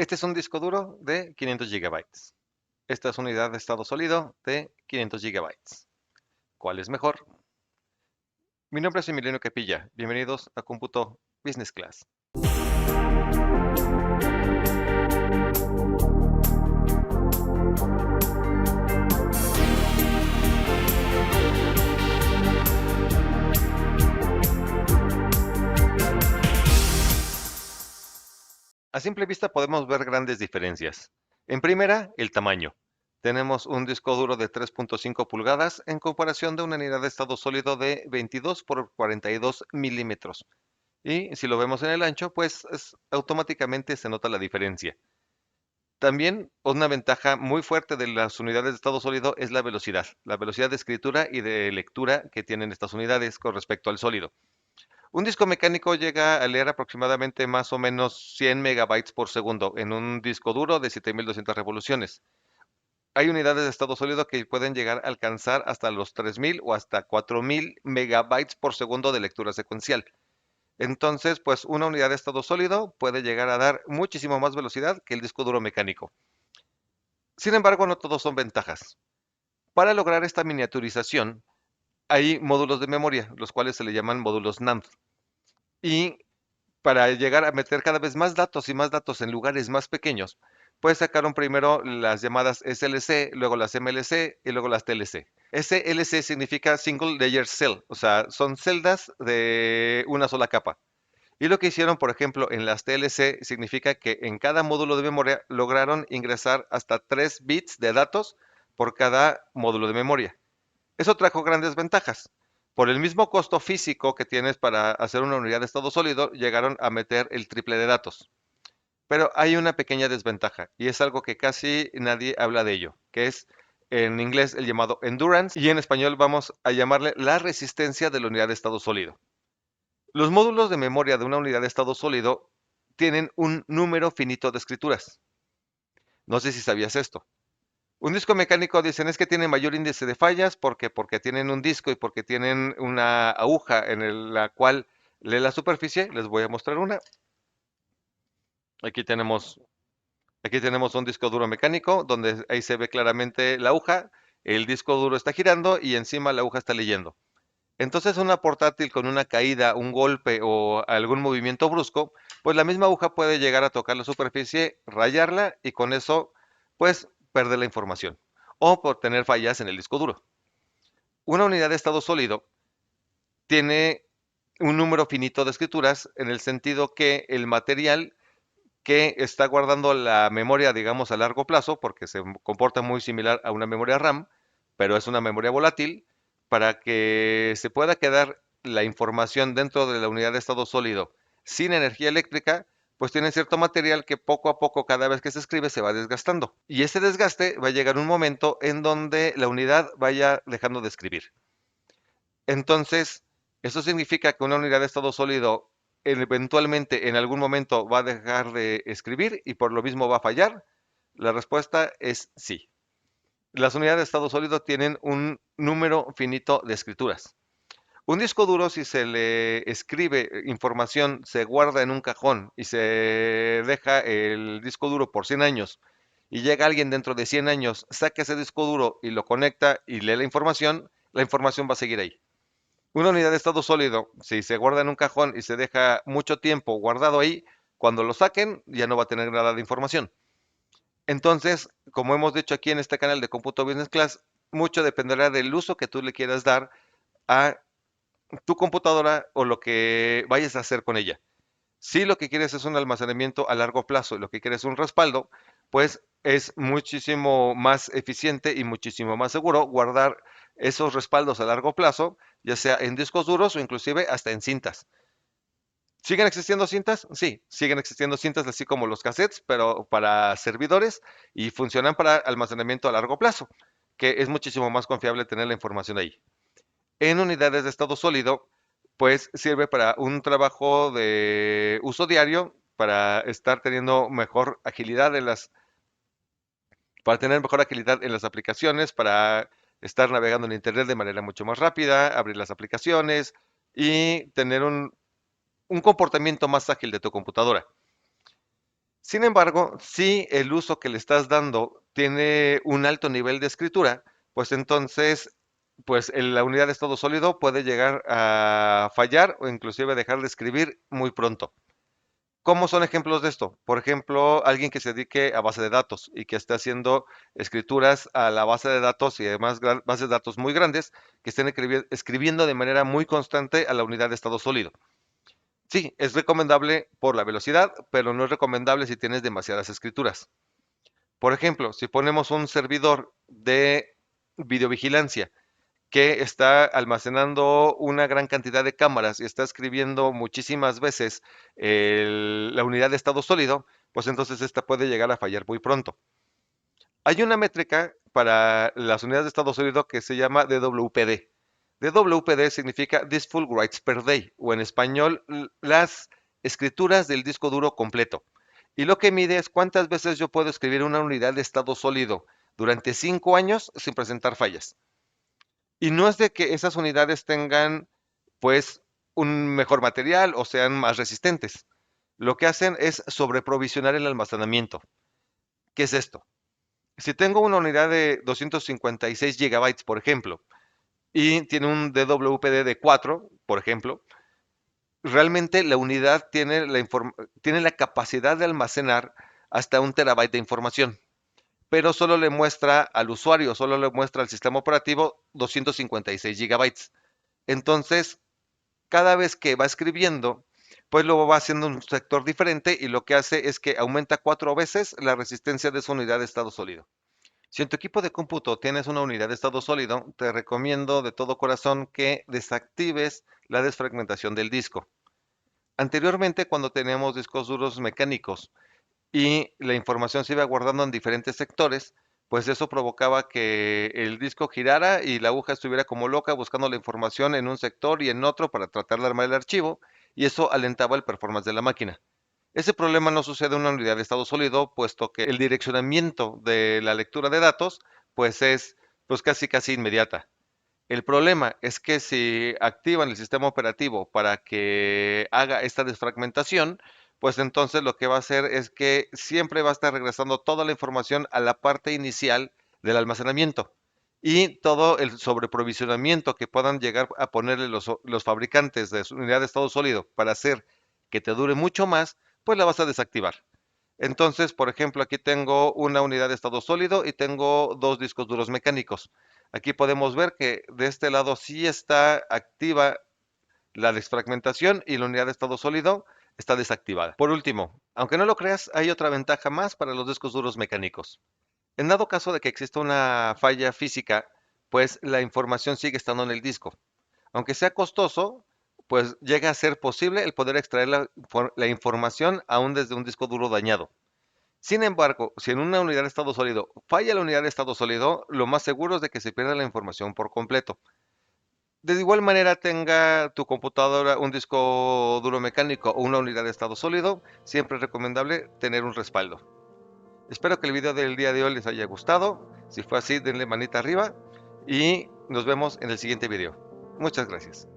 Este es un disco duro de 500 gigabytes. Esta es una unidad de estado sólido de 500 gigabytes. ¿Cuál es mejor? Mi nombre es Emiliano Capilla. Bienvenidos a Cómputo Business Class. A simple vista podemos ver grandes diferencias. En primera, el tamaño. Tenemos un disco duro de 3.5 pulgadas en comparación de una unidad de estado sólido de 22 por 42 milímetros. Y si lo vemos en el ancho, pues automáticamente se nota la diferencia. También una ventaja muy fuerte de las unidades de estado sólido es la velocidad de escritura y de lectura que tienen estas unidades con respecto al sólido. Un disco mecánico llega a leer aproximadamente más o menos 100 megabytes por segundo en un disco duro de 7200 revoluciones. Hay unidades de estado sólido que pueden llegar a alcanzar hasta los 3000 o hasta 4000 megabytes por segundo de lectura secuencial. Entonces, pues una unidad de estado sólido puede llegar a dar muchísimo más velocidad que el disco duro mecánico. Sin embargo, no todos son ventajas. Para lograr esta miniaturización, hay módulos de memoria, los cuales se le llaman módulos NAND. Y para llegar a meter cada vez más datos y más datos en lugares más pequeños, pues sacaron primero las llamadas SLC, luego las MLC y luego las TLC. SLC significa Single Layer Cell, o sea, son celdas de una sola capa. Y lo que hicieron, por ejemplo, en las TLC significa que en cada módulo de memoria lograron ingresar hasta 3 bits de datos por cada módulo de memoria. Eso trajo grandes ventajas. Por el mismo costo físico que tienes para hacer una unidad de estado sólido, llegaron a meter el triple de datos. Pero hay una pequeña desventaja y es algo que casi nadie habla de ello, que es en inglés el llamado endurance y en español vamos a llamarle la resistencia de la unidad de estado sólido. Los módulos de memoria de una unidad de estado sólido tienen un número finito de escrituras. No sé si sabías esto. Un disco mecánico dicen es que tiene mayor índice de fallas porque tienen un disco y porque tienen una aguja la cual lee la superficie. Les voy a mostrar una. Aquí tenemos, aquí tenemos un disco duro mecánico donde ahí se ve claramente la aguja. El disco duro está girando y encima la aguja está leyendo. Entonces una portátil con una caída, un golpe o algún movimiento brusco, pues la misma aguja puede llegar a tocar la superficie, rayarla y con eso pues perder la información o por tener fallas en el disco duro. Una unidad de estado sólido tiene un número finito de escrituras en el sentido que el material que está guardando la memoria, digamos, a largo plazo, porque se comporta muy similar a una memoria RAM, pero es una memoria volátil, para que se pueda quedar la información dentro de la unidad de estado sólido sin energía eléctrica, pues tiene cierto material que poco a poco, cada vez que se escribe, se va desgastando. Y ese desgaste va a llegar un momento en donde la unidad vaya dejando de escribir. Entonces, eso significa que una unidad de estado sólido eventualmente en algún momento va a dejar de escribir y por lo mismo va a fallar. La respuesta es sí. Las unidades de estado sólido tienen un número finito de escrituras. Un disco duro, si se le escribe información, se guarda en un cajón y se deja el disco duro por 100 años y llega alguien dentro de 100 años, saca ese disco duro y lo conecta y lee la información va a seguir ahí. Una unidad de estado sólido, si se guarda en un cajón y se deja mucho tiempo guardado ahí, cuando lo saquen ya no va a tener nada de información. Entonces, como hemos dicho aquí en este canal de Computo Business Class, mucho dependerá del uso que tú le quieras dar a tu computadora o lo que vayas a hacer con ella. Si lo que quieres es un almacenamiento a largo plazo y lo que quieres es un respaldo, pues es muchísimo más eficiente y muchísimo más seguro guardar esos respaldos a largo plazo, ya sea en discos duros o inclusive hasta en cintas. ¿Siguen existiendo cintas? Sí, siguen existiendo cintas así como los cassettes, pero para servidores y funcionan para almacenamiento a largo plazo, que es muchísimo más confiable tener la información ahí. En unidades de estado sólido, pues sirve para un trabajo de uso diario, para estar teniendo mejor agilidad para tener mejor agilidad en las aplicaciones, para estar navegando en internet de manera mucho más rápida, abrir las aplicaciones y tener un comportamiento más ágil de tu computadora. Sin embargo, si el uso que le estás dando tiene un alto nivel de escritura, pues entonces, la unidad de estado sólido puede llegar a fallar o inclusive dejar de escribir muy pronto. ¿Cómo son ejemplos de esto? Por ejemplo, alguien que se dedique a base de datos y que esté haciendo escrituras a la base de datos y además bases de datos muy grandes que estén escribiendo de manera muy constante a la unidad de estado sólido. Sí, es recomendable por la velocidad, pero no es recomendable si tienes demasiadas escrituras. Por ejemplo, si ponemos un servidor de videovigilancia que está almacenando una gran cantidad de cámaras y está escribiendo muchísimas veces la unidad de estado sólido, pues entonces esta puede llegar a fallar muy pronto. Hay una métrica para las unidades de estado sólido que se llama DWPD. DWPD significa Disk Full Writes Per Day, o en español, las escrituras del disco duro completo. Y lo que mide es cuántas veces yo puedo escribir una unidad de estado sólido durante 5 años sin presentar fallas. Y no es de que esas unidades tengan, pues, un mejor material o sean más resistentes. Lo que hacen es sobreprovisionar el almacenamiento. ¿Qué es esto? Si tengo una unidad de 256 gigabytes, por ejemplo, y tiene un DWPD de 4, por ejemplo, realmente la unidad tiene la capacidad de almacenar hasta 1 terabyte de información, pero solo le muestra al usuario, solo le muestra al sistema operativo 256 gigabytes. Entonces, cada vez que va escribiendo, pues lo va haciendo en un sector diferente y lo que hace es que aumenta 4 veces la resistencia de su unidad de estado sólido. Si en tu equipo de cómputo tienes una unidad de estado sólido, te recomiendo de todo corazón que desactives la desfragmentación del disco. Anteriormente, cuando teníamos discos duros mecánicos y la información se iba guardando en diferentes sectores, pues eso provocaba que el disco girara y la aguja estuviera como loca buscando la información en un sector y en otro para tratar de armar el archivo, y eso alentaba el performance de la máquina. Ese problema no sucede en una unidad de estado sólido, puesto que el direccionamiento de la lectura de datos, pues es casi inmediata. El problema es que si activan el sistema operativo para que haga esta desfragmentación, pues entonces lo que va a hacer es que siempre va a estar regresando toda la información a la parte inicial del almacenamiento. Y todo el sobreprovisionamiento que puedan llegar a ponerle los fabricantes de su unidad de estado sólido para hacer que te dure mucho más, pues la vas a desactivar. Entonces, por ejemplo, aquí tengo una unidad de estado sólido y tengo dos discos duros mecánicos. Aquí podemos ver que de este lado sí está activa la desfragmentación y la unidad de estado sólido está desactivada. Por último, aunque no lo creas, hay otra ventaja más para los discos duros mecánicos. En dado caso de que exista una falla física, pues la información sigue estando en el disco. Aunque sea costoso, pues llega a ser posible el poder extraer la información aún desde un disco duro dañado. Sin embargo, si en una unidad de estado sólido falla la unidad de estado sólido, lo más seguro es de que se pierda la información por completo. De igual manera, tenga tu computadora un disco duro mecánico o una unidad de estado sólido, siempre es recomendable tener un respaldo. Espero que el video del día de hoy les haya gustado. Si fue así, denle manita arriba y nos vemos en el siguiente video. Muchas gracias.